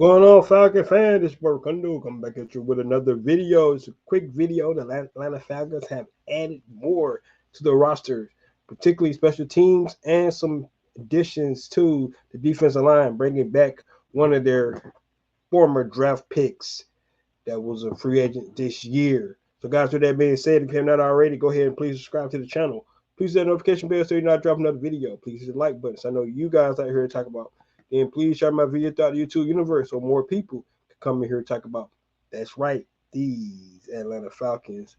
Going on, Falcon fan? This is Burkundo. Come back at you with another video. It's a quick video. The Atlanta Falcons have added more to the roster, particularly special teams and some additions to the defensive line, bringing back one of their former draft picks that was a free agent this year. So, guys, with that being said, if you're not already, go ahead and please subscribe to the channel. Please hit that notification bell so you're not dropping another video. Please hit the like button so I know you guys out here to talk about. And please share my video throughout the YouTube universe so more people can come in here and talk about. That's right, these Atlanta Falcons.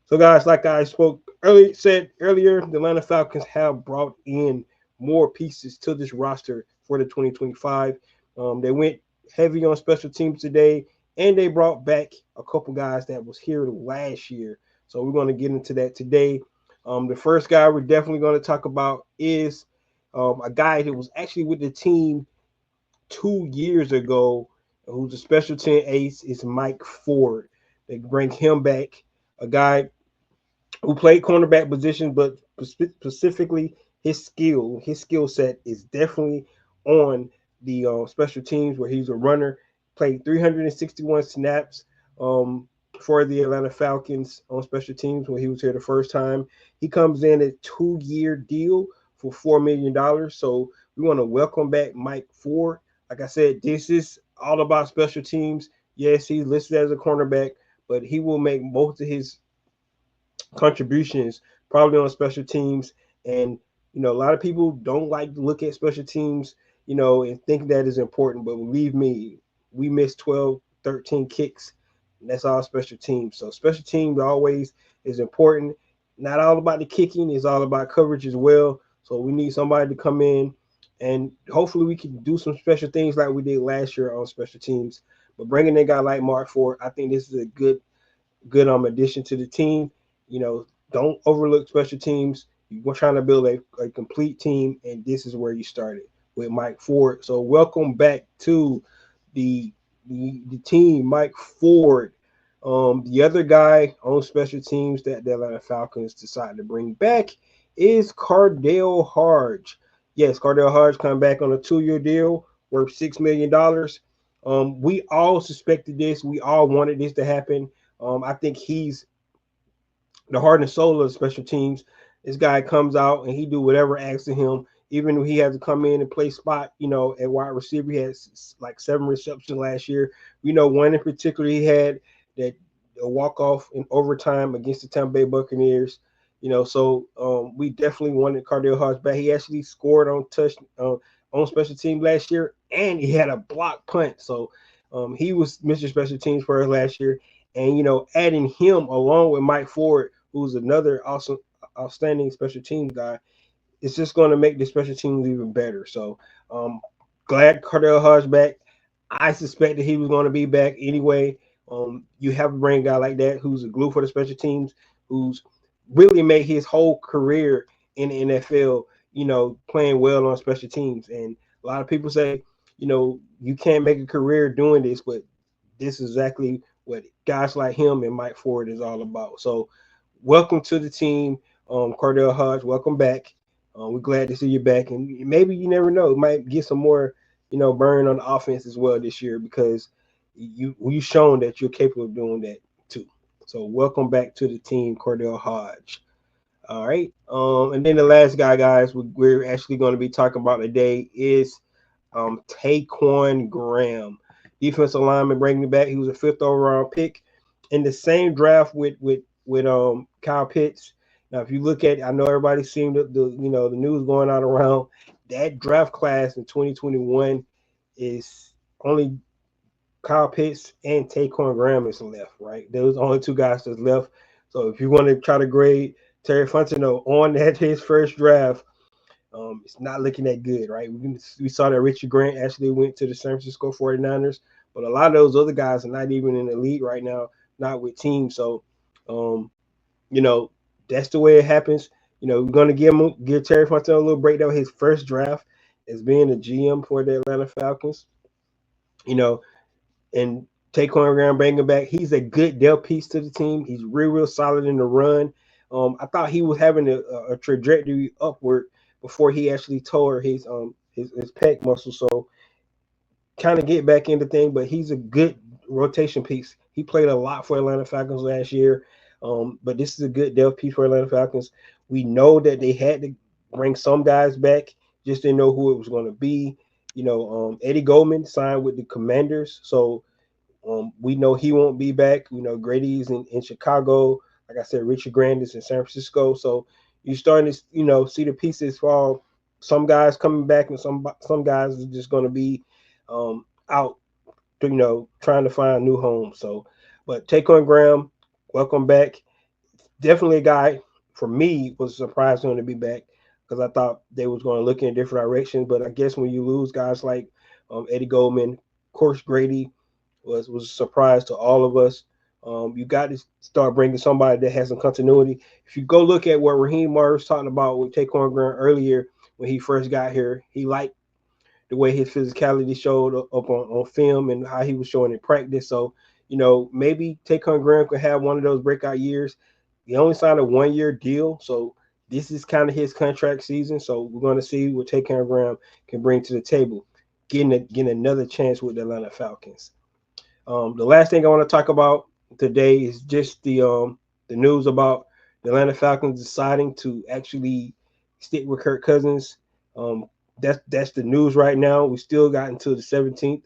So, guys, like I said earlier, the Atlanta Falcons have brought in more pieces to this roster for the 2025. They went heavy on special teams today, and they brought back a couple guys that was here last year. So we're going to get into that today. The first guy we're definitely going to talk about is a guy that was actually with the team 2 years ago, who's a special team ace, is Mike Ford. They bring him back, a guy who played cornerback position, but specifically his skill set is definitely on the special teams where he's a runner. Played 361 snaps for the Atlanta Falcons on special teams when he was here the first time. He comes in a 2-year deal for $4 million. So we want to welcome back Mike Ford. Like I said, this is all about special teams. Yes, he's listed as a cornerback, but he will make most of his contributions probably on special teams. And a lot of people don't like to look at special teams, and think that is important. But believe me, we missed 12, 13 kicks, and that's all special teams. So special teams always is important. Not all about the kicking, it's all about coverage as well. So we need somebody to come in, and hopefully we can do some special things like we did last year on special teams. But bringing a guy like Mark Ford, I think this is a good addition to the team. Don't overlook special teams. We're trying to build a complete team, and this is where you started with Mike Ford. So welcome back to the team, Mike Ford. The other guy on special teams that the Atlanta Falcons decided to bring back is Cardale Hodge. Yes, Cardale Hodge coming back on a 2-year deal worth $6 million. We all suspected this. We all wanted this to happen. I think he's the heart and soul of special teams. This guy comes out and he do whatever asked of him. Even when he had to come in and play spot, at wide receiver, he had like 7 receptions last year. One in particular he had that a walk-off in overtime against the Tampa Bay Buccaneers. So we definitely wanted Cardale Hodge back. He actually scored on special team last year, and he had a block punt. So he was Mr. Special Teams for us last year. And adding him along with Mike Ford, who's another awesome, outstanding special teams guy, it's just going to make the special teams even better. So glad Cardale Hodge back. I suspected he was going to be back anyway. You have a brain guy like that who's a glue for the special teams, who's really made his whole career in the NFL, playing well on special teams. And a lot of people say, you can't make a career doing this, but this is exactly what guys like him and Mike Ford is all about. So welcome to the team, Cardale Hodge. Welcome back. We're glad to see you back. And maybe you never know, might get some more, burn on the offense as well this year, because you've shown that you're capable of doing that too. So welcome back to the team, Cardale Hodge. All right. And then the last guy, guys, we're actually going to be talking about today is Taquan Graham, defensive lineman, bringing it back. He was a 5th overall pick in the same draft with Kyle Pitts. Now, if you look at, I know everybody's seen the news going on around that draft class in 2021 is only Kyle Pitts and Taquan Graham is left, right? Those are only 2 guys that's left. So if you want to try to grade Terry Fontenot on that his first draft, it's not looking that good, right? We saw that Richard Grant actually went to the San Francisco 49ers, but a lot of those other guys are not even in the league right now, not with teams. So, that's the way it happens. We're going to give Terry Fontenot a little breakdown. His first draft as being a GM for the Atlanta Falcons, and Taquan Graham bringing back. He's a good depth piece to the team. He's real solid in the run. I thought he was having a trajectory upward before he actually tore his pec muscle. So kind of get back into thing, but he's a good rotation piece. He played a lot for Atlanta Falcons last year, but this is a good depth piece for Atlanta Falcons. We know that they had to bring some guys back, just didn't know who it was going to be. Eddie Goldman signed with the Commanders, so we know he won't be back. Grady's in Chicago. Like I said, Richard Grant is in San Francisco. So you're starting to, see the pieces fall. Some guys coming back, and some guys are just going to be out, trying to find a new home. So, but Taquan Graham, welcome back. Definitely a guy for me was surprised to be back because I thought they was going to look in different directions. But I guess when you lose guys like Eddie Goldman, of course Grady was a surprise to all of us. You got to start bringing somebody that has some continuity. If you go look at what Raheem Morris was talking about with Taquan Graham earlier when he first got here, he liked the way his physicality showed up on film and how he was showing in practice. So, maybe Taquan Graham could have one of those breakout years. He only signed a 1-year deal, so this is kind of his contract season. So we're going to see what Taquan Graham can bring to the table, getting another chance with the Atlanta Falcons. The last thing I want to talk about today is just the news about the Atlanta Falcons deciding to actually stick with Kirk Cousins. Um, that's the news right now. We still got until the 17th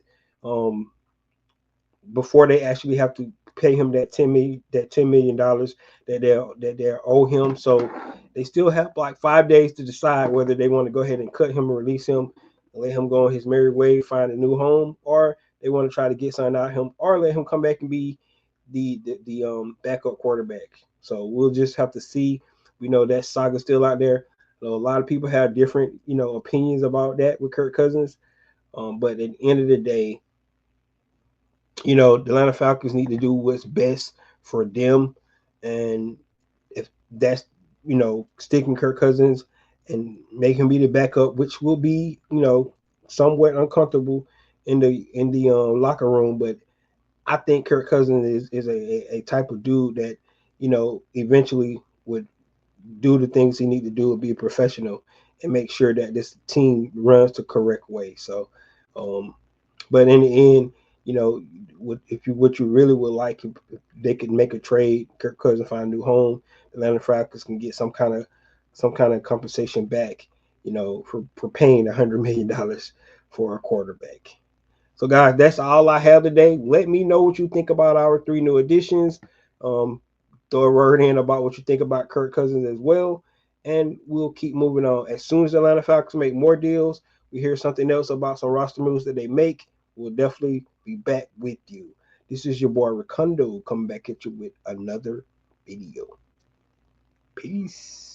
before they actually have to pay him that $10 million that they owe him. So they still have like 5 days to decide whether they want to go ahead and cut him or release him and let him go on his merry way, find a new home, or they want to try to get something out of him, or let him come back and be the backup quarterback. So we'll just have to see. We know that saga's still out there. A lot of people have different opinions about that with Kirk Cousins. But at the end of the day, the Atlanta Falcons need to do what's best for them. And if that's, sticking Kirk Cousins and make him be the backup, which will be, somewhat uncomfortable in the locker room. But I think Kirk Cousins is a type of dude that, eventually would do the things he need to do and be a professional and make sure that this team runs the correct way. So, um, but in the end, what you really would like, if they could make a trade, Kirk Cousins find a new home, Atlanta Falcons can get some kind of compensation back, for paying $100 million for a quarterback. So, guys, that's all I have today. Let me know what you think about our 3 new additions. Um, Throw a word in about what you think about Kirk Cousins as well, and we'll keep moving on. As soon as the Atlanta Falcons make more deals, we hear something else about some roster moves that they make, we'll definitely be back with you. This is your boy Ricondo coming back at you with another video. Peace.